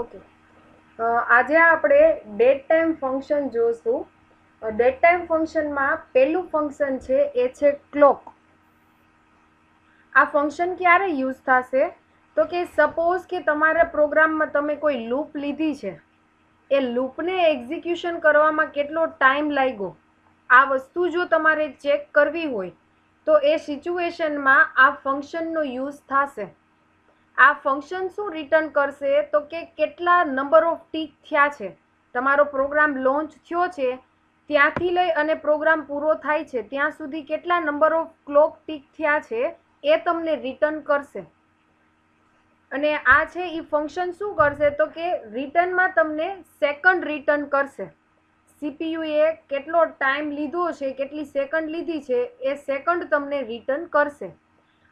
Okay. આજે આપણે date time function જોશું. ડેટ ટાઈમ ફંક્શનમાં પહેલું ફંક્શન છે એ છે ક્લોક. આ ફંક્શન ક્યારે યુઝ થશે તો કે સપોઝ કે તમારા પ્રોગ્રામમાં તમે કોઈ લૂપ લીધી છે, એ લૂપને એક્ઝિક્યુશન કરવામાં કેટલો ટાઈમ લાગ્યો આ વસ્તુ જો તમારે ચેક કરવી હોય તો એ સિચ્યુએશનમાં આ ફંક્શનનો યુઝ થશે. આ ફંક્શન શું રિટર્ન કરશે તો કે કેટલા નંબર ઓફ ટીક થયા છે, તમારો પ્રોગ્રામ લોન્ચ થયો છે ત્યાંથી લઈ અને પ્રોગ્રામ પૂરો થાય છે ત્યાં સુધી કેટલા નંબર ઓફ ક્લોક ટીક થયા છે એ તમને રિટર્ન કરશે. અને આ છે એ ફંક્શન શું કરશે તો કે રિટર્નમાં તમને સેકન્ડ રિટર્ન કરશે. સીપીયુએ કેટલો ટાઈમ લીધો છે, કેટલી સેકન્ડ લીધી છે એ સેકન્ડ તમને રિટર્ન કરશે.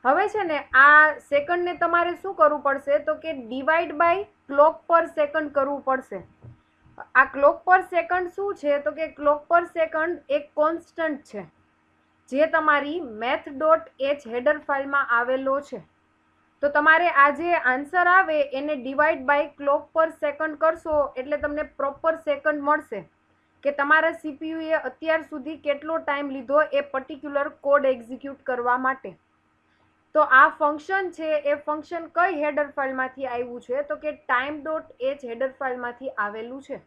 હવે છે ને આ સેકન્ડને તમારે શું કરવું પડશે તો કે ડિવાઈડ બાય ક્લોક પર સેકન્ડ કરવું પડશે. આ ક્લોક પર સેકન્ડ શું છે તો કે ક્લોક પર સેકન્ડ એક કોન્સ્ટન્ટ છે જે તમારી math.h હેડર ફાઇલમાં આવેલો છે. તો તમારે આ જે આન્સર આવે એને ડિવાઈડ બાય ક્લોક પર સેકન્ડ કરશો એટલે તમને પ્રોપર સેકન્ડ મળશે કે તમારા સીપીયુએ અત્યાર સુધી કેટલો ટાઈમ લીધો એ પર્ટિક્યુલર કોડ એક્ઝિક્યુટ કરવા માટે. તો આ ફંક્શન છે એ ફંક્શન કઈ હેડર ફાઇલમાંથી આવ્યું છે તો કે time.h હેડર ફાઇલમાંથી આવેલું છે.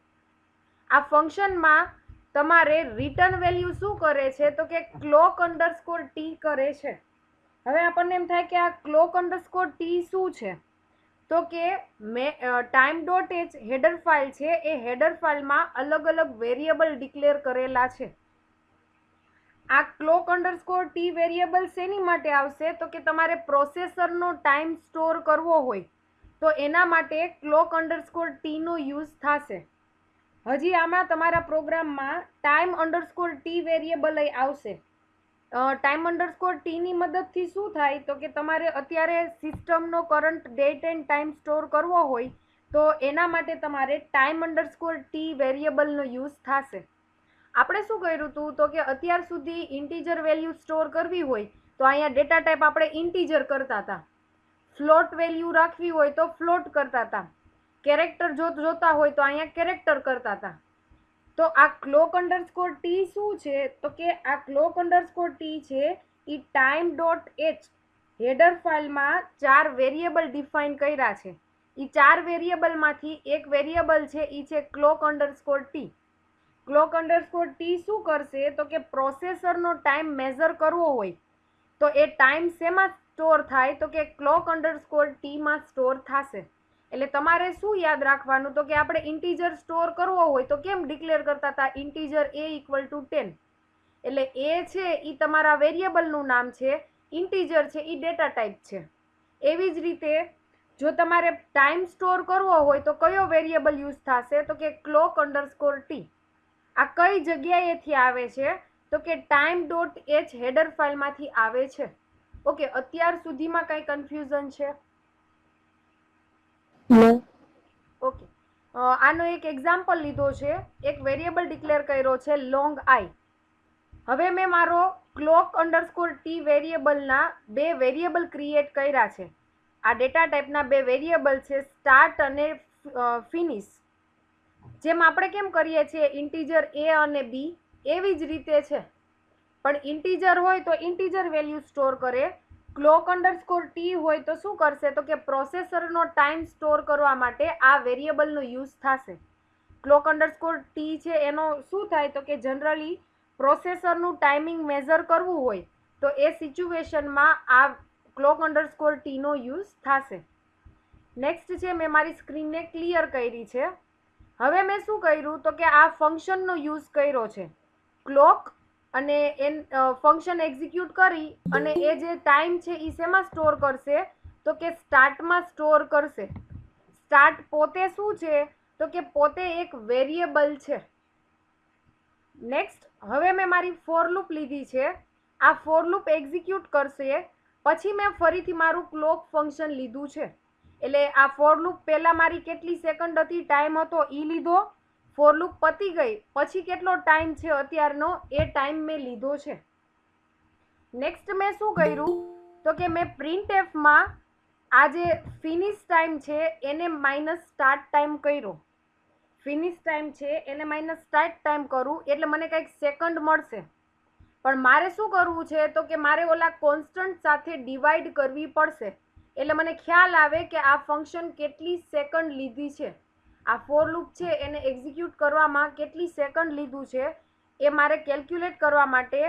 આ ફંક્શનમાં તમારે રિટર્ન વેલ્યુ શું કરે છે તો કે ક્લોક અંડરસ્કોર ટી કરે છે. હવે આપણને એમ થાય કે આ ક્લોક અંડરસ્કોર ટી શું છે તો કે time.h હેડર ફાઇલ છે એ હેડર ફાઇલમાં અલગ અલગ વેરિયેબલ ડિક્લેર કરેલા છે. આ ક્લોક અંડરસ્કોર ટી વેરિયેબલ શેની માટે આવશે તો કે તમારે પ્રોસેસરનો ટાઈમ સ્ટોર કરવો હોય તો એના માટે ક્લોક અંડરસ્કોર ટીનો યુઝ થશે. હજી આમાં તમારા પ્રોગ્રામમાં ટાઈમ અંડરસ્કોર ટી વેરિયેબલ આવશે. ટાઈમ અંડરસ્કોર ટીની મદદથી શું થાય તો કે તમારે અત્યારે સિસ્ટમનો current date and time store કરવો હોય તો એના માટે તમારે ટાઈમ અંડરસ્કોર ટી વેરિયેબલનો યુઝ થશે. આપણે શું કર્યું હતું તો કે અત્યાર સુધી ઇન્ટીજર વેલ્યુ સ્ટોર કરવી હોય તો અહીંયા ડેટા ટાઈપ આપણે ઇન્ટીજર કરતા હતા, ફ્લોટ વેલ્યુ રાખવી હોય તો ફ્લોટ કરતા હતા, કેરેક્ટર જોતા હોય તો અહીંયા કેરેક્ટર કરતા હતા. તો આ ક્લોક અંડરસ્કોર ટી શું છે તો કે આ ક્લોક અંડરસ્કોર ટી છે એ time.h હેડર ફાઇલમાં 4 વેરિયેબલ ડિફાઇન કર્યા છે. એ 4 વેરિયેબલમાંથી એક વેરિયેબલ છે એ છે clock underscore T. Clock underscore T શું કરશે તો કે પ્રોસેસરનો ટાઈમ મેઝર કરવો હોય તો એ ટાઈમ શેમાં સ્ટોર થાય તો કે ક્લોક અંડરસ્કોર ટીમાં સ્ટોર થશે. એટલે તમારે શું યાદ રાખવાનું તો કે આપણે ઇન્ટીજર સ્ટોર કરવો હોય તો કેમ ડિક્લેર કરતા હતા ઇન્ટીજર a = 10. એટલે એ છે એ તમારા વેરિયેબલનું નામ છે, ઇન્ટીજર છે એ ડેટા ટાઈપ છે. એવી જ રીતે જો તમારે ટાઈમ સ્ટોર કરવો હોય તો કયો વેરિયેબલ યુઝ થશે તો કે ક્લોક અંડરસ્કોર ટી. આ કઈ જગ્યાએથી આવે છે તો કે time.h હેડર ફાઇલમાંથી આવે છે. ઓકે, અત્યાર સુધીમાં કઈ કન્ફ્યુઝન છે? ઓકે, આનો એક એક્ઝામ્પલ લીધો છે. એક વેરિયેબલ ડિક્લેર કર્યો છે લોંગ આઈ. હવે મેં મારો ક્લોક અંડરસ્કોર ટી વેરિયેબલના બે વેરિયેબલ ક્રિએટ કર્યા છે. આ ડેટા ટાઈપના બે વેરિયેબલ છે સ્ટાર્ટ અને ફિનિશ. જેમ આપણે કેમ કરીએ છીએ ઇન્ટીજર a અને b એવી જ રીતે છે, પણ ઇન્ટીજર હોય તો ઇન્ટીજર વેલ્યુ સ્ટોર કરે, ક્લોક અંડરસ્કોર ટી હોય તો શું કરશે તો કે પ્રોસેસરનો ટાઈમ સ્ટોર કરવા માટે આ વેરિયેબલનો યુઝ થશે. ક્લોક અંડરસ્કોર ટી છે એનો શું થાય તો કે જનરલી પ્રોસેસરનું ટાઈમિંગ મેઝર કરવું હોય તો એ સિચ્યુએશનમાં આ ક્લોક અંડરસ્કોર ટીનો યુઝ થશે. નેક્સ્ટ છે મેં મારી સ્ક્રીનને ક્લિયર કરી છે. હવે મેં શું કર્યું તો કે આ ફંક્શનનો યુઝ કર્યો છે. ક્લોક અને ફંક્શન એક્ઝિક્યુટ કરી અને એ જે ટાઈમ છે એ શેમાં સ્ટોર કરશે તો કે સ્ટાર્ટમાં સ્ટોર કરશે. સ્ટાર્ટ પોતે શું છે તો કે પોતે એક વેરિયેબલ છે. નેક્સ્ટ હવે મેં મારી ફોર લૂપ લીધી છે. આ ફોર લૂપ એક્ઝિક્યુટ કરશે પછી મેં ફરીથી મારું ક્લોક ફંક્શન લીધું છે. એટલે આ ફોર લૂપ પહેલાં મારી કેટલી સેકન્ડ હતી ટાઈમ હતો એ લીધો, ફોર લૂપ પતી ગઈ પછી કેટલો ટાઈમ છે અત્યારનો એ ટાઈમ મેં લીધો છે. નેક્સ્ટ મેં શું કર્યું તો કે મેં પ્રિન્ટએફમાં આ જે ફિનિશ ટાઈમ છે એને માઇનસ સ્ટાર્ટ ટાઈમ કર્યો, ફિનિશ ટાઈમ છે એને માઇનસ સ્ટાર્ટ ટાઈમ કરું એટલે મને કંઈક સેકન્ડ મળશે. પણ મારે શું કરવું છે તો કે મારે ઓલા કોન્સ્ટન્ટ સાથે ડિવાઈડ કરવી પડશે. એટલે મને ખ્યાલ આવે કે આ ફંક્શન કેટલી સેકન્ડ લીધી છે, આ ફોર લૂપ છે એને એક્ઝિક્યુટ કરવામાં કેટલી સેકન્ડ લીધું છે એ મારે કેલ્ક્યુલેટ કરવા માટે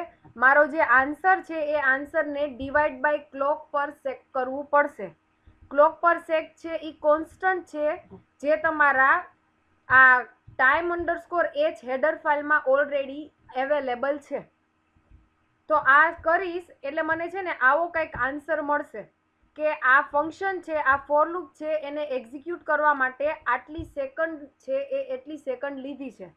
મારો જે આન્સર છે એ આન્સરને ડિવાઈડ બાય ક્લોક પર સેક કરવું પડશે. ક્લોક પર સેક છે એ કોન્સ્ટન્ટ છે જે તમારા આ ટાઈમ અંડરસ્કોર એચ હેડર ફાઇલમાં ઓલરેડી અવેલેબલ છે. તો આ કરીશ એટલે મને છે ને આવો કંઈક આન્સર મળશે કે આ ફંક્શન છે, આ ફોર લૂપ છે એને એક્ઝિક્યુટ કરવા માટે આટલી સેકન્ડ છે એ એટલી સેકન્ડ લીધી છે.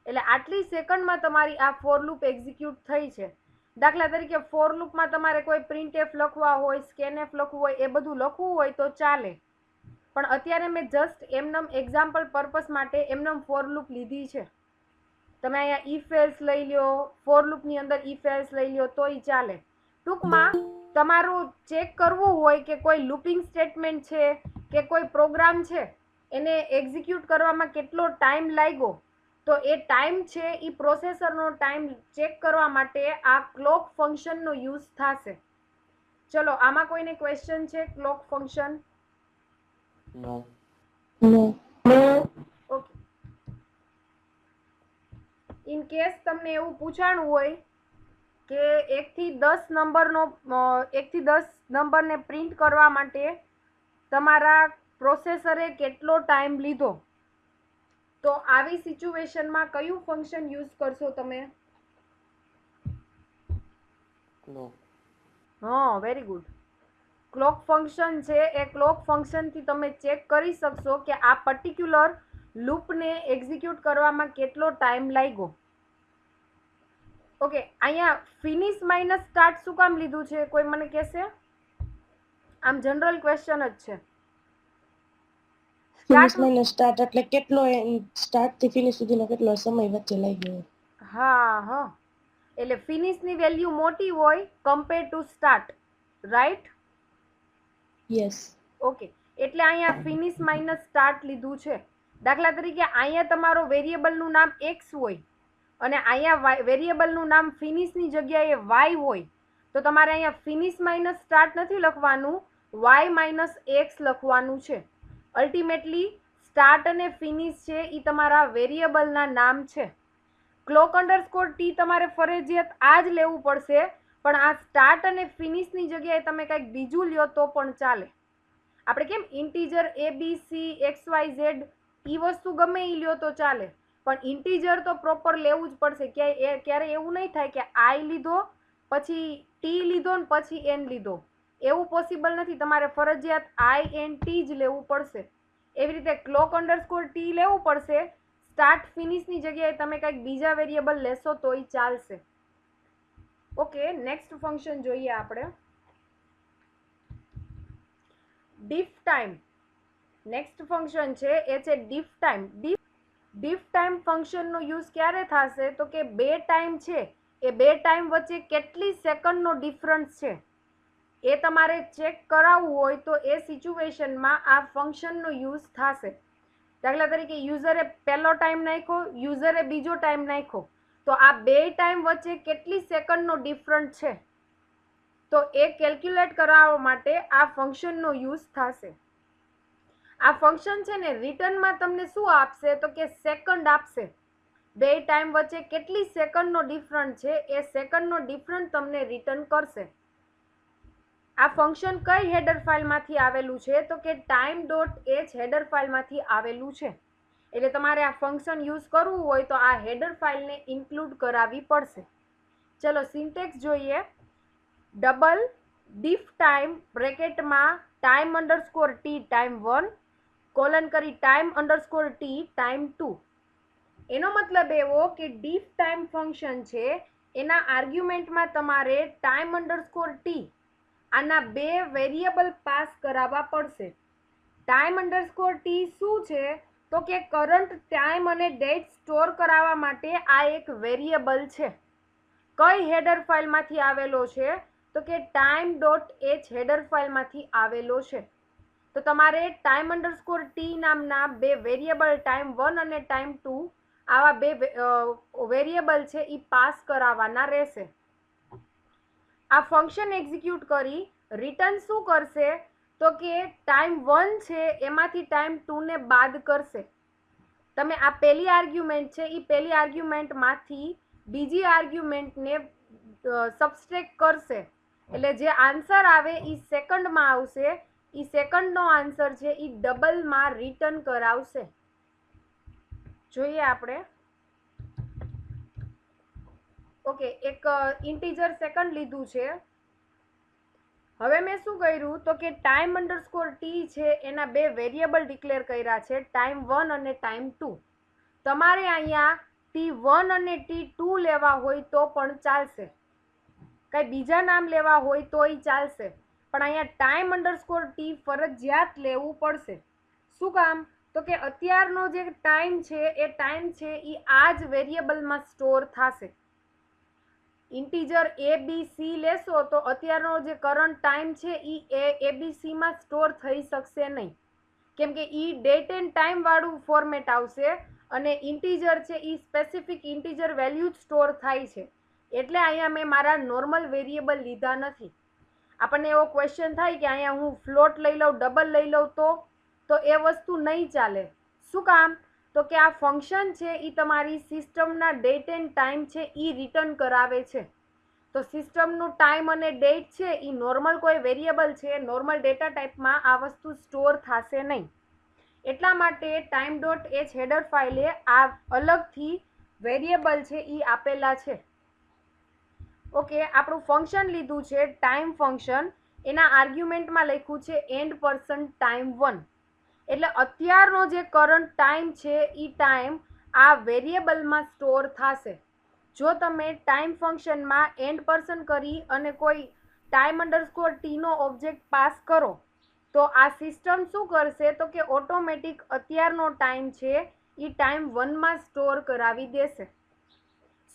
એટલે આટલી સેકન્ડમાં તમારી આ ફોર લૂપ એક્ઝિક્યુટ થઈ છે. દાખલા તરીકે ફોર લૂપમાં તમારે કોઈ પ્રિન્ટએફ લખવા હોય, સ્કેનએફ લખવું હોય, એ બધું લખવું હોય તો ચાલે. પણ અત્યારે મેં જસ્ટ એમનેમ એક્ઝામ્પલ પર્પસ માટે એમનેમ ફોર લૂપ લીધી છે. તમે અહીંયા ઇફ એલ્સ લઈ લ્યો, ફોર લૂપની અંદર ઇફ એલ્સ લઈ લ્યો તોય ચાલે. ટૂંકમાં તમારું ચેક કરવું હોય કે કોઈ લૂપિંગ સ્ટેટમેન્ટ છે કે કોઈ પ્રોગ્રામ છે એને એક્ઝિક્યુટ કરવામાં કેટલો ટાઈમ લાગ્યો, તો એ ટાઈમ છે એ પ્રોસેસરનો ટાઈમ ચેક કરવા માટે આ ક્લોક ફંક્શનનો યુઝ થશે. ચલો આમાં કોઈને ક્વેશ્ચન છે clock function? No. Okay. In case તમને એવું પૂછાણું હોય કે 1 થી 10 નંબરને પ્રિન્ટ કરવા માટે તમારા પ્રોસેસરે કેટલો ટાઈમ લીધો, તો આવી સિચ્યુએશનમાં કયું ફંક્શન યુઝ કરશો તમે? ક્લોક. હા, વેરી ગુડ. ક્લોક ફંક્શન છે એ ક્લોક ફંક્શનથી તમે ચેક કરી શકશો કે આ પર્ટિક્યુલર લૂપને એક્ઝિક્યુટ કરવામાં કેટલો ટાઈમ લાગ્યો. ઓકે, અહીંયા ફિનિશ માઇનસ સ્ટાર્ટ શું કામ લીધું છે કોઈ મને કહેશે? આમ જનરલ ક્વેશ્ચન જ છે. ફિનિશ માઇનસ સ્ટાર્ટ એટલે કેટલો સ્ટાર્ટ થી ફિનિશ સુધીનો કેટલો સમય વચ્ચે લાગ્યો? હા હા, એટલે ફિનિશની વેલ્યુ મોટી હોય compare to start, right? Yes. Okay, એટલે અહીંયા ફિનિશ માઇનસ સ્ટાર્ટ લીધું છે. દાખલા તરીકે અહીંયા તમારો વેરિયેબલનું નામ એક્સ હોય અને અહીંયા વેરિયેબલનું નામ ફિનિશની જગ્યાએ વાય હોય, તો તમારે અહીંયા ફિનિશ માઇનસ સ્ટાર્ટ નથી લખવાનું, વાય માઇનસ એક્સ લખવાનું છે. અલ્ટિમેટલી સ્ટાર્ટ અને ફિનિશ છે એ તમારા વેરિયેબલના નામ છે. ક્લોક અંડરસ્કોર ટી તમારે ફરજિયાત આ જ લેવું પડશે, પણ આ સ્ટાર્ટ અને ફિનિશની જગ્યાએ તમે કંઈક બીજું લ્યો તો પણ ચાલે. આપણે કેમ ઇન્ટીજર ABC XYZ એ વસ્તુ ગમે એ લ્યો તો ચાલે, પણ ઇન્ટીજર તો પ્રોપર લેવું જ પડશે. ક્યારે એવું નહીં થાય કે આઈ લીધો પછી ટી લીધો ને પછી એન લીધો, એવું પોસિબલ નથી. તમારે ફરજિયાત INT જ લેવું પડશે. એવી રીતે ક્લોક અંડરસ્કોર ટી લેવું પડશે. સ્ટાર્ટ ફિનિશની જગ્યાએ તમે કંઈક બીજા વેરિયેબલ લેશો તોય ચાલશે. ઓકે, નેક્સ્ટ ફંક્શન જોઈએ આપણે. ડીફ ટાઈમ નેક્સ્ટ ફંક્શન છે એ છે ડીફ ટાઈમ. ડીફ ટાઈમ ફંક્શનનો યુઝ ક્યારે થશે તો કે બે ટાઈમ છે એ બે ટાઈમ વચ્ચે કેટલી સેકન્ડનો ડિફરન્સ છે એ તમારે ચેક કરાવવું હોય તો એ સિચ્યુએશનમાં આ ફંક્શનનો યુઝ થશે. દાખલા તરીકે યુઝરે પહેલો ટાઈમ નાખ્યો, યુઝરે બીજો ટાઈમ નાખ્યો, તો આ બે ટાઈમ વચ્ચે કેટલી સેકન્ડનો ડિફરન્સ છે તો એ કેલ્ક્યુલેટ કરાવવા માટે આ ફંક્શનનો યુઝ થશે. આ ફંક્શન છે ને રિટર્નમાં તમને શું આપશે તો કે સેકન્ડ આપશે. બે ટાઈમ વચ્ચે કેટલી સેકન્ડનો ડિફરન્સ છે એ સેકન્ડનો ડિફરન્સ તમને રિટર્ન કરશે. આ ફંક્શન કઈ હેડર ફાઇલમાંથી આવેલું છે તો કે time.h હેડર ફાઇલમાંથી આવેલું છે. એટલે તમારે આ ફંક્શન યુઝ કરવું હોય તો આ હેડર ફાઇલને ઇન્ક્લુડ કરાવવી પડશે. ચલો સિન્ટેક્સ જોઈએ. ડબલ ડીફ ટાઈમ બ્રેકેટમાં time underscore T time 1 colon કરી ટાઈમ અંડરસ્કોર ટી ટાઈમ 2. એનો મતલબ એવો કે ડીફ ટાઈમ ફંક્શન છે એના આર્ગ્યુમેન્ટમાં તમારે ટાઈમ અંડરસ્કોર ટી આના બે વેરિયેબલ પાસ કરાવવા પડશે. ટાઈમ અંડરસ્કોર ટી શું છે તો કે કરંટ ટાઈમ અને ડેટ સ્ટોર કરાવવા માટે આ એક વેરિયેબલ છે. કઈ હેડર ફાઇલમાંથી આવેલો છે તો કે time.h હેડર ફાઇલમાંથી આવેલો છે. તો તમારે ટાઈમ અંડરસ્કોર ટી નામના બે વેરિયેબલ ટાઈમ 1 અને ટાઈમ 2 આવા બે વેરિયેબલ છે એ પાસ કરાવવાના રહેશે. આ ફંક્શન એક્ઝિક્યુટ કરી રિટર્ન શું કરશે તો કે ટાઈમ 1 છે એમાંથી ટાઈમ 2 ને બાદ કરશે. તમે આ પહેલી આર્ગ્યુમેન્ટ છે એ પહેલી આર્ગ્યુમેન્ટમાંથી બીજી આર્ગ્યુમેન્ટને સબસ્ટ્રેક્ટ કરશે, એટલે જે આન્સર આવે એ સેકન્ડમાં આવશે. એ સેકન્ડનો આન્સર છે એ ડબલમાં રિટર્ન કરાવશે. જોઈએ આપણે. ઓકે, એક ઇન્ટીજર સેકન્ડ લીધું છે. હવે મેં શું કર્યું તો કે ટાઈમ અંડરસ્કોર ટી છે એના બે વેરિયેબલ ડિક્લેર કર્યા છે, ટાઈમ 1 અને ટાઈમ 2. તમારે અહીંયા T1 અને T2 લેવા હોય તો પણ ચાલશે, કઈ બીજા નામ લેવા હોય તોય ચાલશે, પણ અહીંયા ટાઈમ અંડરસ્કોર ટી ફરજિયાત લેવું પડશે. શું કામ તો કે અત્યારનો જે ટાઈમ છે એ ટાઈમ છે એ આ જ વેરિયેબલમાં સ્ટોર થશે. ઇન્ટીજર ABC લેશો તો અત્યારનો જે કરંટ ટાઈમ છે એ ABC માં સ્ટોર થઈ શકશે નહીં, કેમ કે એ ડેટ એન્ડ ટાઈમ વાળું ફોર્મેટ આવશે અને ઇન્ટીજર છે એ સ્પેસિફિક ઇન્ટીજર વેલ્યુ જ સ્ટોર થાય છે. એટલે અહીંયા મેં મારા નોર્મલ વેરિયેબલ લીધા નથી. આપણને એવો ક્વેશ્ચન થાય કે અહીંયા હું ફ્લોટ લઈ લઉં, ડબલ લઈ લઉં તો એ વસ્તુ નહીં ચાલે. શું કામ તો કે આ ફંક્શન છે એ તમારી સિસ્ટમના ડેટ એન્ડ ટાઈમ છે એ રિટર્ન કરાવે છે. તો સિસ્ટમનું ટાઈમ અને ડેટ છે એ નોર્મલ કોઈ વેરિયેબલ છે, નોર્મલ ડેટા ટાઈપમાં આ વસ્તુ સ્ટોર થશે નહીં. એટલા માટે ટાઈમ ડોટ એચ હેડર ફાઇલે આ અલગથી વેરિયેબલ છે એ આપેલા છે. ઓકે, આપણું ફંક્શન લીધું છે ટાઈમ ફંક્શન, એના આર્ગ્યુમેન્ટમાં લખ્યું છે end%time1. એટલે અત્યારનો જે કરંટ ટાઈમ છે એ ટાઈમ આ વેરિયેબલમાં સ્ટોર થશે. જો તમે ટાઈમ ફંક્શનમાં end% કરી અને કોઈ ટાઈમ અંડરસ્કોર ટીનો ઓબ્જેક્ટ પાસ કરો તો આ સિસ્ટમ શું કરશે તો કે ઓટોમેટિક અત્યારનો ટાઈમ છે એ ટાઈમ 1 માં સ્ટોર કરાવી દેશે.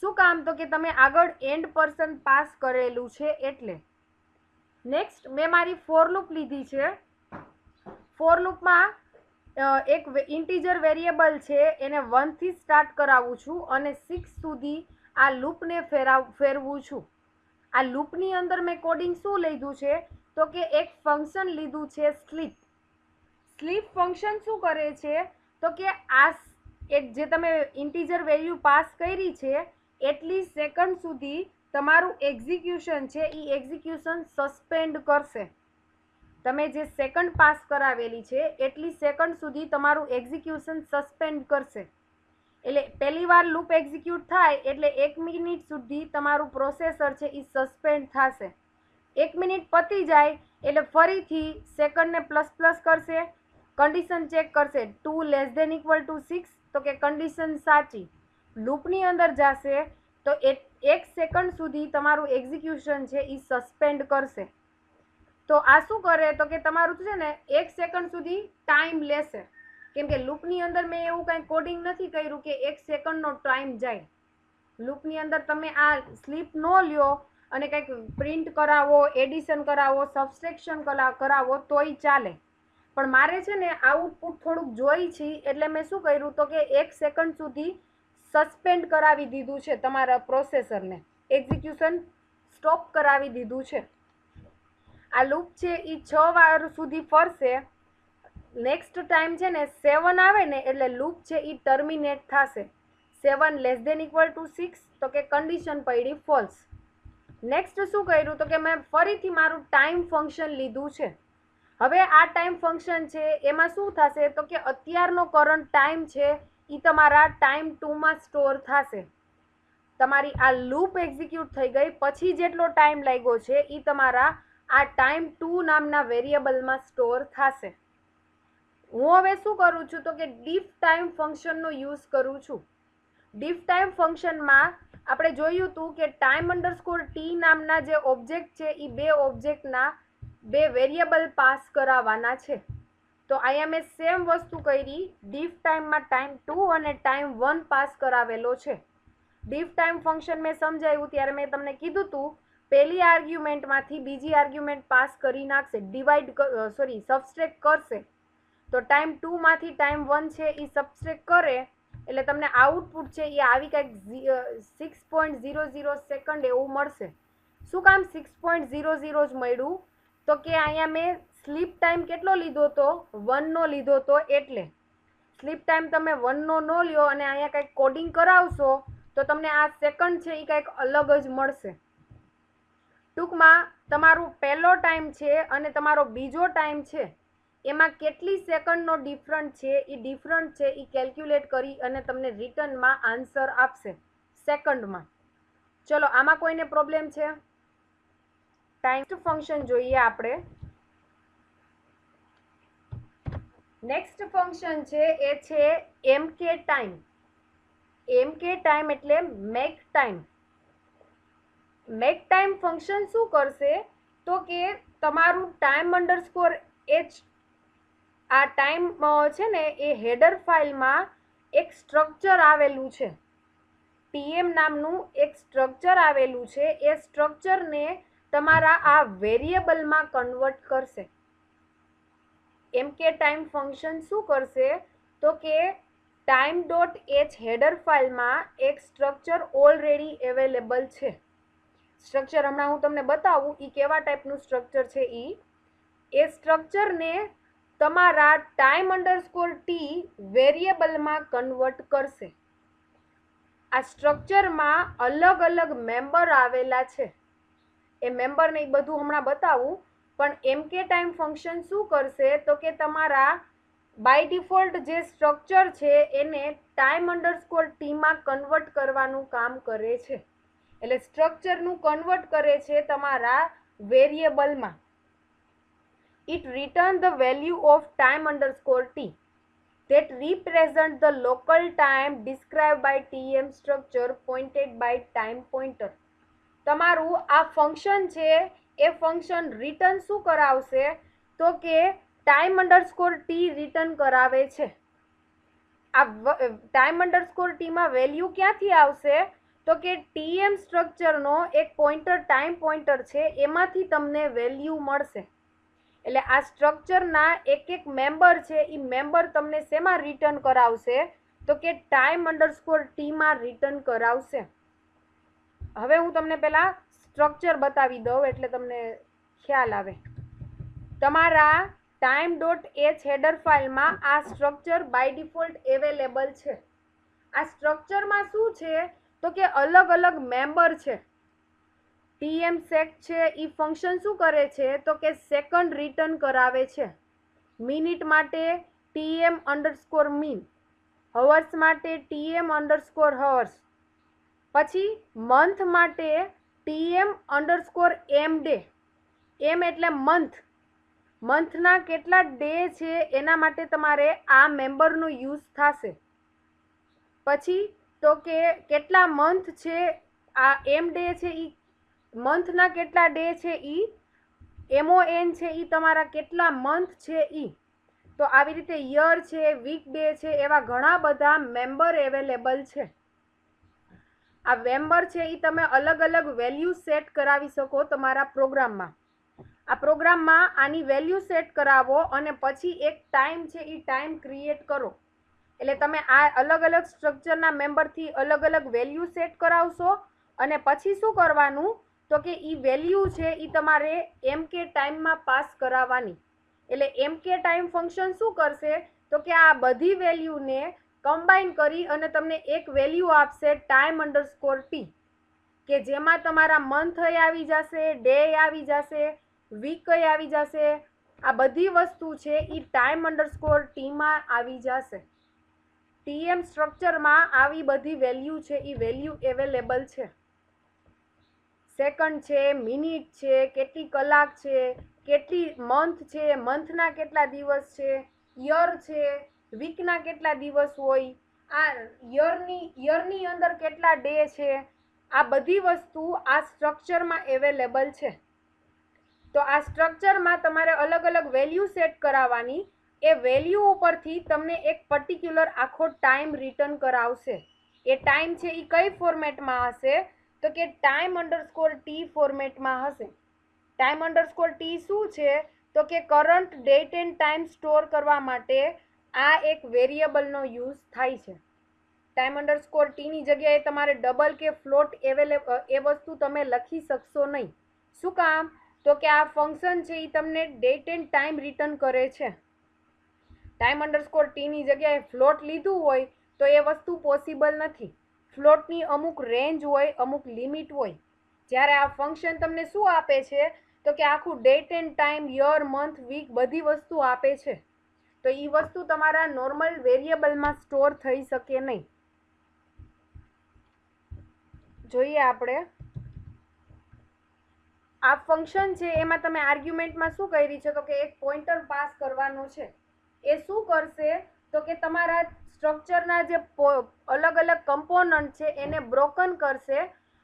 શું કામ તો કે તમે આગળ end% પાસ કરેલું છે એટલે. નેક્સ્ટ મેં મારી ફોર લૂપ લીધી છે. ફોર લૂપમાં એક ઇન્ટીજર વેરિયેબલ છે એને 1 થી સ્ટાર્ટ કરાવું છું અને 6 સુધી આ લૂપને ફેરવું છું. આ લૂપની અંદર મેં કોડિંગ શું લીધું છે તો કે એક ફંક્શન લીધું છે સ્લીપ. સ્લીપ ફંક્શન શું કરે છે તો કે આ જે તમે ઇન્ટીજર વેલ્યુ પાસ કરી છે એટલી સેકન્ડ સુધી તમારું એક્ઝિક્યુશન છે એ એક્ઝિક્યુશન સસ્પેન્ડ કરશે. તમે જે સેકન્ડ પાસ કરાવેલી છે એટલી સેકન્ડ સુધી તમારું એક્ઝિક્યુશન સસ્પેન્ડ કરશે. એટલે પહેલી વાર લૂપ એક્ઝિક્યુટ થાય એટલે 1 મિનિટ સુધી તમારું પ્રોસેસર છે એ સસ્પેન્ડ થશે. 1 મિનિટ પતી જાય એટલે ફરીથી સેકન્ડને પ્લસ કરશે, કન્ડિશન ચેક કરશે 2 < 6 તો કે કન્ડિશન સાચી. લૂપની અંદર જશે તો 1 સેકન્ડ સુધી તમારું એક્ઝિક્યુશન છે એ સસ્પેન્ડ કરશે. તો આ શું કરે તો કે તમારું છે ને 1 સેકન્ડ સુધી ટાઈમ લેશે, કેમ કે લૂપની અંદર મેં એવું કાંઈ કોડિંગ નથી કર્યું કે 1 સેકન્ડનો ટાઈમ જાય. લૂપની અંદર તમે આ સ્લીપ ન લ્યો અને કંઈક પ્રિન્ટ કરાવો, એડિશન કરાવો, સબસ્ટ્રેક્શન કરાવો તોય ચાલે, પણ મારે છે ને આઉટપુટ થોડુંક જોઈ છે એટલે મેં શું કર્યું તો કે 1 સેકન્ડ સુધી સસ્પેન્ડ કરાવી દીધું છે, તમારા પ્રોસેસરને એક્ઝિક્યુશન સ્ટોપ કરાવી દીધું છે. આ લૂપ છે એ 6 વાર સુધી ફરશે. નેક્સ્ટ ટાઈમ છે ને 7 આવે ને એટલે લૂપ છે એ ટર્મિનેટ થશે. 7 < 6 તો કે કન્ડિશન પડી ફોલ્સ. નેક્સ્ટ શું કર્યું તો કે મેં ફરીથી મારું ટાઈમ ફંક્શન લીધું છે. હવે આ ટાઈમ ફંક્શન છે એમાં શું થશે તો કે અત્યારનો કરંટ ટાઈમ છે એ તમારા ટાઈમ 2 માં સ્ટોર થશે. તમારી આ લૂપ એક્ઝિક્યુટ થઈ ગઈ પછી જેટલો ટાઈમ લાગ્યો છે એ તમારા આ ટાઈમ 2 નામના વેરિયેબલમાં સ્ટોર થશે. હું હવે શું કરું છું તો કે ડીફ ટાઈમ ફંક્શનનો યુઝ કરું છું. ડીફ ટાઈમ ફંક્શનમાં આપણે જોયું હતું કે ટાઈમ અંડરસ્કોર ટી નામના જે ઓબ્જેક્ટ છે એ બે ઓબ્જેક્ટના બે વેરિયેબલ પાસ કરાવવાના છે. તો અહીંયા મેં સેમ વસ્તુ કરી. ડીફ ટાઈમમાં ટાઈમ 2 અને ટાઈમ 1 પાસ કરાવેલો છે. ડીફ ટાઈમ ફંક્શન મેં સમજાવ્યું ત્યારે મેં તમને કીધું હતું પહેલી આર્ગ્યુમેન્ટમાંથી બીજી આર્ગ્યુમેન્ટ પાસ કરી નાખશે, સબસ્ટ્રેક્ટ કરશે. તો ટાઈમ 2 માંથી ટાઈમ 1 છે એ સબસ્ટ્રેક્ટ કરે એટલે તમને આઉટપુટ છે એ આવી કંઈક 6.00 સેકન્ડ એવું મળશે. શું કામ 6.00 જ મળ્યું? તો કે અહીંયા મેં સ્લીપ ટાઈમ કેટલો લીધો હતો? 1 નો લીધો હતો. એટલે સ્લીપ ટાઈમ તમે 1 નો ન લ્યો અને અહીંયા કંઈક કોડિંગ કરાવશો તો તમને આ સેકન્ડ છે એ કંઈક અલગ જ મળશે. ટૂંકમાં તમારું પહેલો ટાઈમ છે અને તમારો બીજો ટાઈમ છે એમાં કેટલી સેકન્ડનો ડિફરન્ટ છે એ ડિફરન્ટ છે એ કેલ્ક્યુલેટ કરી અને તમને રિટર્નમાં આન્સર આપશે સેકન્ડમાં. ચલો આમાં કોઈને પ્રોબ્લેમ છે? ટાઈમ ફંક્શન જોઈએ આપણે. નેક્સ્ટ ફંક્શન છે એ છે એમકે ટાઈમ. એમકે ટાઈમ એટલે make time. Make time function શું કરશે? તો કે તમારું ટાઈમ અંડરસ્કોર એચ, આ ટાઈમ છે ને એ હેડર ફાઇલમાં એક સ્ટ્રક્ચર આવેલું છે, ટીએમ નામનું એક સ્ટ્રક્ચર આવેલું છે. એ સ્ટ્રક્ચરને તમારા આ વેરિયેબલમાં કન્વર્ટ કરશે. એમકે ટાઈમ ફંક્શન શું કરશે? તો કે ટાઈમ ડોટ એચ હેડર ફાઇલમાં એક સ્ટ્રક્ચર ઓલરેડી અવેલેબલ છે. સ્ટ્રક્ચર હમણાં હું તમને બતાવું એ કેવા ટાઈપનું સ્ટ્રક્ચર છે. એ સ્ટ્રક્ચરને તમારા ટાઈમ અંડરસ્કોર ટી વેરિયેબલમાં કન્વર્ટ કરશે. આ સ્ટ્રક્ચરમાં અલગ અલગ મેમ્બર આવેલા છે. એ મેમ્બરને એ બધું હમણાં બતાવું. પણ એમકે ટાઈમ ફંક્શન શું કરશે? તો કે તમારા બાય ડિફોલ્ટ જે સ્ટ્રક્ચર છે એને ટાઈમ અંડરસ્કોર ટીમાં કન્વર્ટ કરવાનું કામ કરે છે. એટલે સ્ટ્રક્ચરનું કન્વર્ટ કરે છે તમારા વેરિયેબલમાં. It returns the value of time underscore t that represent the local time described by tm structure pointed by time pointer. તમારું આ ફંક્શન છે એ ફંક્શન રિટર્ન શું કરાવશે? તો કે ટાઈમ અંડરસ્કોર ટી રિટર્ન કરાવે છે. આ ટાઈમ અંડરસ્કોર ટીમાં વેલ્યુ ક્યાંથી આવશે? તો કે ટીએમ સ્ટ્રક્ચરનો એક પોઇન્ટર ટાઈમ પોઇન્ટર છે એમાંથી તમને વેલ્યુ મળશે. એટલે આ સ્ટ્રક્ચરના એક મેમ્બર છે એ મેમ્બર તમને શેમાં રિટર્ન કરાવશે? તો કે ટાઈમ અંડરસ્કોર ટીમાં રિટર્ન કરાવશે. હવે હું તમને પહેલા સ્ટ્રક્ચર બતાવી દઉં એટલે તમને ખ્યાલ આવે. તમારા ટાઈમ ડોટ એચ હેડર ફાઇલમાં આ સ્ટ્રક્ચર બાય ડિફોલ્ટ અવેલેબલ છે. આ સ્ટ્રક્ચરમાં શું છે? તો કે અલગ અલગ મેમ્બર છે. ટીએમ સેક છે એ ફંક્શન શું કરે છે? તો કે સેકન્ડ રિટર્ન કરાવે છે. મિનિટ માટે ટીએમ અંડરસ્કોર મીન, હવર્સ માટે ટીએમ અંડરસ્કોર હવર્સ, પછી મંથ માટે ટીએમ અંડરસ્કોર એમ ડે. એમ એટલે મંથ, મંથના કેટલા ડે છે એના માટે તમારે આ મેમ્બરનો યુઝ થશે. પછી તો કે કેટલા મંથ છે, આ એમ ડે છે એ મંથના કેટલા ડે છે, MON છે એ તમારા કેટલા મંથ છે ઈ. તો આવી રીતે યર છે, વીક ડે છે, એવા ઘણા બધા મેમ્બર અવેલેબલ છે. આ મેમ્બર છે એ તમે અલગ અલગ વેલ્યુ સેટ કરાવી શકો તમારા પ્રોગ્રામમાં. આ પ્રોગ્રામમાં આની વેલ્યુ સેટ કરાવો અને પછી એક ટાઈમ છે એ ટાઈમ ક્રિએટ કરો. એટલે તમે આ અલગ અલગ સ્ટ્રક્ચરના મેમ્બરથી અલગ અલગ વેલ્યુ સેટ કરાવશો અને પછી શું કરવાનું? તો કે એ વેલ્યુ છે એ તમારે એમકે ટાઈમમાં પાસ કરાવવાની. એટલે એમકે ટાઈમ ફંક્શન શું કરશે? તો કે આ બધી વેલ્યુને કમ્બાઈન કરી અને તમને એક વેલ્યુ આપશે ટાઈમ અંડરસ્કોર ટી, કે જેમાં તમારા મંથ આવી જશે, ડે આવી જશે, વીક આવી જશે. આ બધી વસ્તુ છે એ ટાઈમ અંડરસ્કોર ટીમાં આવી જશે. ટીએમ સ્ટ્રક્ચરમાં આવી બધી વેલ્યુ છે એ વેલ્યુ અવેલેબલ છે. સેકન્ડ છે, મિનિટ છે, કેટલી કલાક છે, કેટલી મંથ છે, મંથના કેટલા દિવસ છે, યર છે, વીકના કેટલા દિવસ હોય, આ યરની અંદર કેટલા ડે છે, આ બધી વસ્તુ આ સ્ટ્રક્ચરમાં અવેલેબલ છે. તો આ સ્ટ્રક્ચરમાં તમારે અલગ અલગ વેલ્યુ સેટ કરાવવાની. એ વેલ્યુ ઉપરથી તમને એક પર્ટિક્યુલર આખો ટાઈમ રિટર્ન કરાવશે. એ ટાઈમ છે એ કઈ ફોર્મેટમાં હશે? તો કે time_t ફોર્મેટમાં હશે. time_t શું છે? તો કે current date and time store કરવા માટે આ એક વેરિયેબલનો યુઝ થાય છે. time_t ની જગ્યાએ તમારે ડબલ કે ફ્લોટ એ વસ્તુ તમે લખી શકશો નહીં. શું કામ? તો કે આ ફંક્શન છે એ તમને ડેટ એન્ડ ટાઈમ રિટર્ન કરે છે. time_t ની જગ્યાએ ફ્લોટ લીધું હોય તો એ વસ્તુ પોસિબલ નથી. ફ્લોટની અમુક રેન્જ હોય, અમુક લિમિટ હોય. જ્યારે આ ફંક્શન તમને શું આપે છે? તો કે આખું date and time, year, month, week બધી વસ્તુ આપે છે. તો એ વસ્તુ તમારા નોર્મલ વેરિયેબલમાં સ્ટોર થઈ શકે નહીં. જોઈએ આપણે આ ફંક્શન છે એમાં તમે આર્ગ્યુમેન્ટમાં શું કરી છે? તો કે એક પોઇન્ટર પાસ કરવાનો છે. એ શું કરશે? તો કે તમારા સ્ટ્રક્ચરના જે અલગ અલગ કમ્પોનન્ટ છે એને બ્રોકન કરશે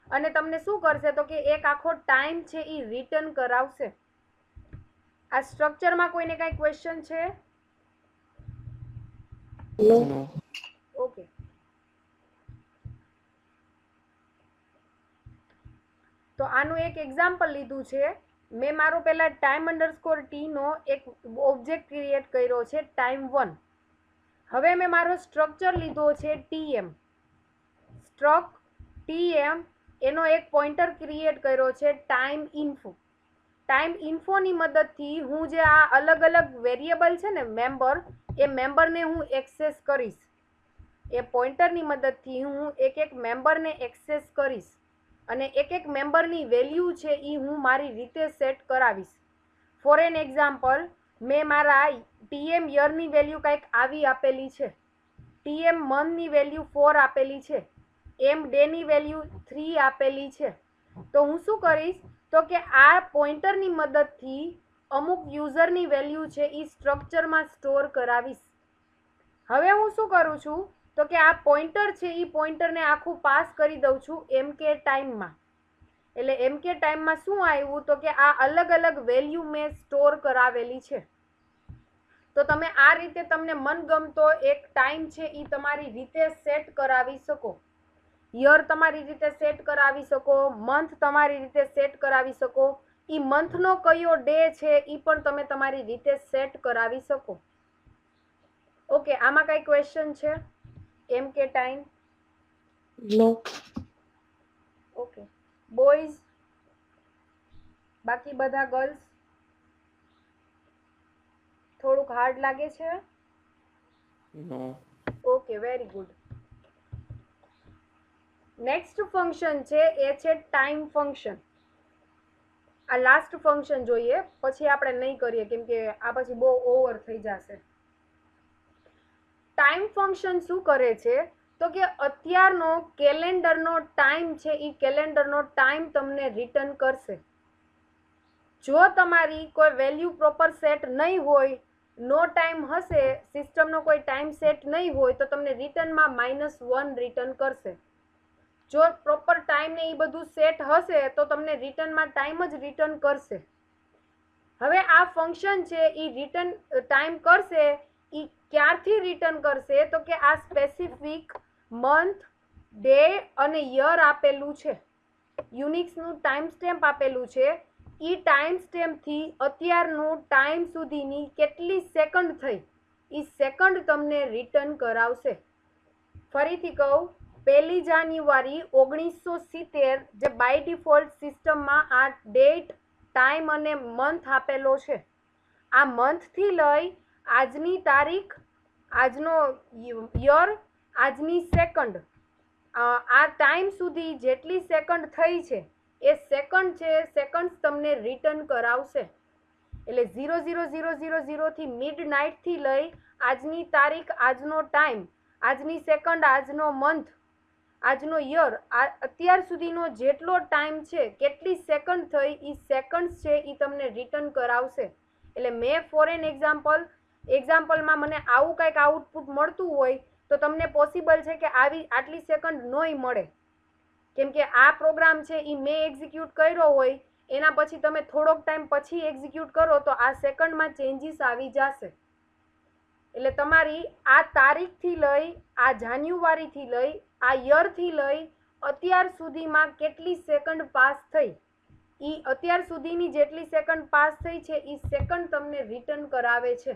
અને તમને શું કરશે? તો કે એક આખો ટાઈમ છે એ રિટર્ન કરાવશે. આ સ્ટ્રક્ચરમાં કોઈને કાંઈ ક્વેશ્ચન છે? નો. No. ઓકે. તો આનું એક એક્ઝામ્પલ લીધું છે. મેં મારો પહેલા time_t નો એક ઓબ્જેક્ટ ક્રિએટ કર્યો છે time1. હવે મેં મારો સ્ટ્રક્ચર લીધો છે tm. સ્ટ્રક tm એનો એક પોઇન્ટર ક્રિએટ કર્યો છે time_info. time_info ની મદદથી હું જે આ અલગ અલગ વેરિયેબલ છે ને મેમ્બર, એ મેમ્બરને હું એક્સેસ કરીશ. એ પોઇન્ટરની મદદથી હું એક એક મેમ્બરને એક્સેસ કરીશ અને એક એક મેમ્બરની વેલ્યુ છે એ હું મારી રીતે સેટ કરાવીશ. ફોર એન એક્ઝામ્પલ, મેં મારા tm યરની વેલ્યુ કંઈક આવી આપેલી છે, tm મંથની વેલ્યુ 4 આપેલી છે, m ડેની વેલ્યુ 3 આપેલી છે. તો હું શું કરીશ? તો કે આ પોઇન્ટરની મદદથી અમુક યુઝરની વેલ્યુ છે એ સ્ટ્રક્ચરમાં સ્ટોર કરાવીશ. હવે હું શું કરું છું? તો કે આ પોઇન્ટર છે એ પોઇન્ટરને આખું પાસ કરી દઉં છું mk ટાઈમમાં. એટલે mk ટાઈમમાં શું આવ્યું? તો કે આ અલગ અલગ વેલ્યુ મેં સ્ટોર કરાવેલી છે. તો તમે આ રીતે તમને મનગમતો એક ટાઈમ છે એ તમારી રીતે સેટ કરાવી શકો. યર તમારી રીતે સેટ કરાવી શકો, મંથ તમારી રીતે સેટ કરાવી શકો, એ મંથનો કયો ડે છે એ પણ તમે તમારી રીતે સેટ કરાવી શકો. ઓકે, આમાં કઈ ક્વેશ્ચન છે? mk time. No. Okay. Boys, બાકી બધા ગર્લ્સ? થોડુંક હાર્ડ લાગે છે? No. Okay, very good. Next function છે એ છે ટાઈમ ફંક્શન. આ લાસ્ટ ફંક્શન જોઈએ, પછી આપણે નહીં કરીએ કેમ કે આ પછી બહુ ઓવર થઈ જશે. ટાઈમ ફંક્શન શું કરે છે? તો કે અત્યારનો કેલેન્ડરનો ટાઈમ છે એ કેલેન્ડરનો ટાઈમ તમને રિટર્ન કરશે. જો તમારી કોઈ વેલ્યુ પ્રોપર સેટ નહીં હોય, નો ટાઈમ હશે, સિસ્ટમનો કોઈ ટાઈમ સેટ નહીં હોય તો તમને રિટર્નમાં -1 રિટર્ન કરશે. જો પ્રોપર ટાઈમ ને એ બધું સેટ હશે તો તમને રિટર્નમાં ટાઈમ જ રિટર્ન કરશે. હવે આ ફંક્શન છે એ રિટર્ન ટાઈમ કરશે, એ ક્યારથી રિટર્ન કરશે? તો કે આ સ્પેસિફિક મંથ, ડે અને યર આપેલું છે, યુનિક્સનું ટાઈમ સ્ટેમ્પ આપેલું છે, એ ટાઈમ સ્ટેમ્પથી અત્યારનું ટાઈમ સુધીની કેટલી સેકન્ડ થઈ એ સેકન્ડ તમને રિટર્ન કરાવશે. ફરીથી કહું, 1 જાન્યુઆરી 1970 જે બાય ડિફોલ્ટ સિસ્ટમમાં આ ડેટ, ટાઈમ અને મંથ આપેલો છે, આ મંથથી લઈ આજની તારીખ, આજનો યર, આજની સેકન્ડ, આ ટાઈમ સુધી જેટલી સેકન્ડ થઈ છે એ સેકન્ડ છે, સેકન્ડ તમને રિટર્ન કરાવશે. એટલે 00:00 થી મિડનાઇટથી લઈ આજની તારીખ, આજનો ટાઈમ, આજની સેકન્ડ, આજનો મંથ, આજનો યર, અત્યાર સુધીનો જેટલો ટાઈમ છે, કેટલી સેકન્ડ થઈ એ સેકન્ડ છે એ તમને રિટર્ન કરાવશે. એટલે મેં ફોર એન એક્ઝામ્પલમાં મને આવું કંઈક આઉટપુટ મળતું હોય તો તમને પોસિબલ છે કે આટલી સેકન્ડ નહીં મળે, કેમ કે આ પ્રોગ્રામ છે એ મેં એક્ઝિક્યુટ કર્યો હોય, એના પછી તમે થોડોક ટાઈમ પછી એક્ઝિક્યુટ કરો તો આ સેકન્ડમાં ચેન્જીસ આવી જશે. એટલે તમારી આ તારીખથી લઈ, આ જાન્યુઆરીથી લઈ, આ યરથી લઈ અત્યાર સુધીમાં કેટલી સેકન્ડ પાસ થઈ, ઈ અત્યાર સુધીની જેટલી સેકન્ડ પાસ થઈ છે ઈ સેકન્ડ તમને રિટર્ન કરાવે છે.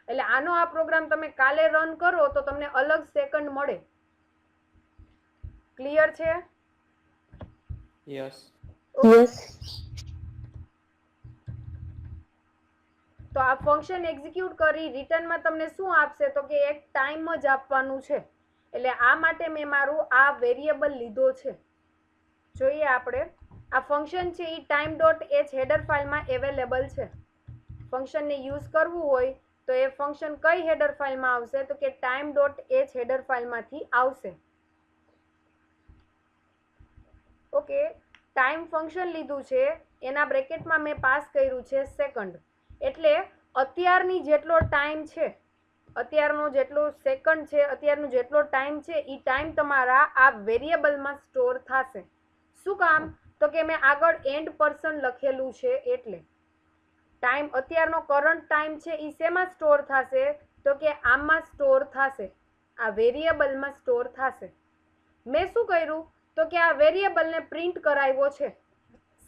એટલે આનો આ પ્રોગ્રામ તમે કાલે રન કરો તો તમને અલગ સેકન્ડ મળે. ક્લિયર છે? Yes. યસ. તો આ ફંક્શન એક્ઝિક્યુટ કરી રિટર્નમાં તમને શું આપશે તો કે એક ટાઈમ જ આપવાનું છે. એટલે આ માટે મેં મારું આ વેરિયેબલ લીધો છે. જોઈએ આપણે આ ફંક્શન છે એ ટાઈમ ડોટ એચ હેડર ફાઇલમાં અવેલેબલ છે. ફંક્શનને યુઝ કરવું હોય તો એ ફંક્શન કઈ હેડર ફાઇલમાં આવશે તો કે ટાઈમ ડોટ એચ હેડર ફાઇલમાંથી આવશે. ઓકે, ટાઈમ ફંક્શન લીધું છે, એના બ્રેકેટમાં મેં પાસ કર્યું છે સેકન્ડ. એટલે અત્યારની જેટલો ટાઈમ છે, અત્યારનો જેટલો સેકન્ડ છે, અત્યારનો જેટલો ટાઈમ છે એ ટાઈમ તમારા આ વેરિયેબલમાં સ્ટોર થશે. શું કામ તો કે મેં આગળ એન્ડ પર્સન લખેલું છે એટલે ટાઈમ અત્યારનો કરંટ ટાઈમ છે એ શેમાં સ્ટોર થશે તો કે આમાં સ્ટોર થશે, આ વેરિયેબલમાં સ્ટોર થશે. મેં શું કર્યું તો કે આ વેરિયેબલને પ્રિન્ટ કરાવ્યો છે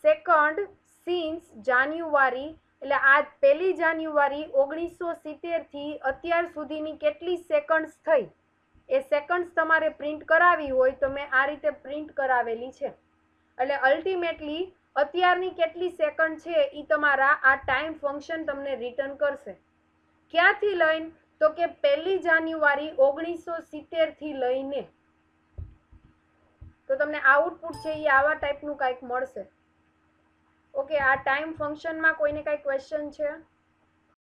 સેકન્ડ સિન્સ જાન્યુઆરી, એટલે આ 1 જાન્યુઆરી 1970 થી અત્યાર સુધીની કેટલી સેકન્ડ્સ થઈ એ સેકન્ડ્સ તમારે પ્રિન્ટ કરાવી હોય તો મેં આ રીતે પ્રિન્ટ કરાવેલી છે. એટલે અલ્ટિમેટલી અત્યારની કેટલી સેકન્ડ છે એ તમારા આ ટાઈમ ફંક્શન તમને રિટર્ન કરશે. ક્યાંથી લઈને તો કે 1 જાન્યુઆરી 1970 થી લઈને. તો તમને આઉટપુટ છે એ આવા ટાઈપનું કંઈક મળશે. ઓકે, આ ટાઈમ ફંક્શનમાં કોઈને કાંઈ ક્વેશ્ચન છે?